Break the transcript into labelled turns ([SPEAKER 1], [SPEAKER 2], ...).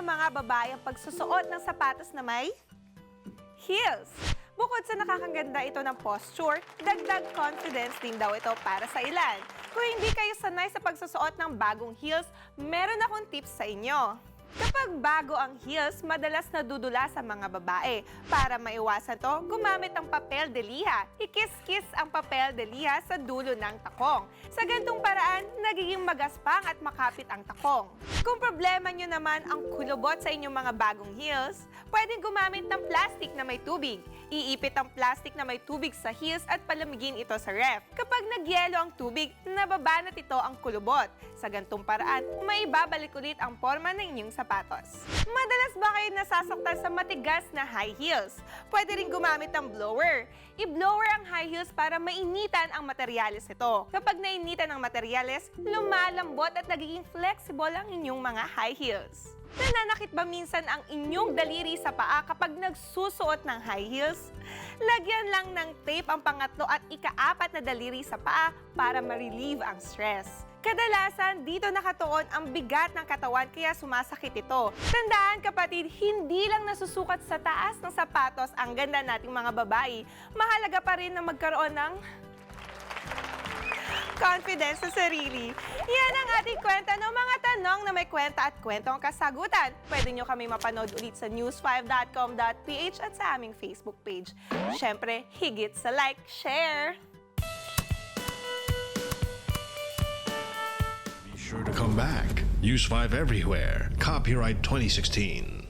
[SPEAKER 1] mga babae ang pagsusuot ng sapatos na may heels. Bukod sa nakakaganda ito ng posture, dagdag confidence din daw ito para sa ilan. Kung hindi kayo sanay sa pagsusuot ng bagong heels, meron akong tips sa inyo. Kapag bago ang heels, madalas nadudula sa mga babae. Para maiwasan to, gumamit ng papel de liha. Ikis-kis ang papel de liha sa dulo ng takong. Sa gantong paraan, nagiging magaspang at makapit ang takong. Kung problema nyo naman ang kulubot sa inyong mga bagong heels, pwedeng gumamit ng plastic na may tubig. Iipit ang plastic na may tubig sa heels at palamigin ito sa ref. Kapag nagyelo ang tubig, nababanat ito ang kulubot. Sa gantong paraan, maibabalik ulit ang forma ng inyong sapatos. Madalas ba kayo nasasaktan sa matigas na high heels? Pwede rin gumamit ng blower. I-blower ang high heels para mainitan ang materyales nito. Kapag nainitan ang materyales, lumalambot at nagiging flexible ang inyong mga high heels. Nananakit ba minsan ang inyong daliri sa paa kapag nagsusuot ng high heels? Lagyan lang ng tape ang pangatlo at ikaapat na daliri sa paa para ma-relieve ang stress. Kadalasan, dito nakatuon ang bigat ng katawan kaya sumasakit ito. Tandaan kapatid, hindi lang nasusukat sa taas ng sapatos ang ganda nating mga babae. Mahalaga pa rin na magkaroon ng confidence sa sarili. Yan ang ating kwenta ng mga tanong na may kwenta at kwentong kasagutan. Pwede nyo kami mapanood ulit sa news5.com.ph at sa aming Facebook page. Siyempre, higit sa like, share!
[SPEAKER 2] Be sure to come back. Use 5 everywhere. Copyright 2016.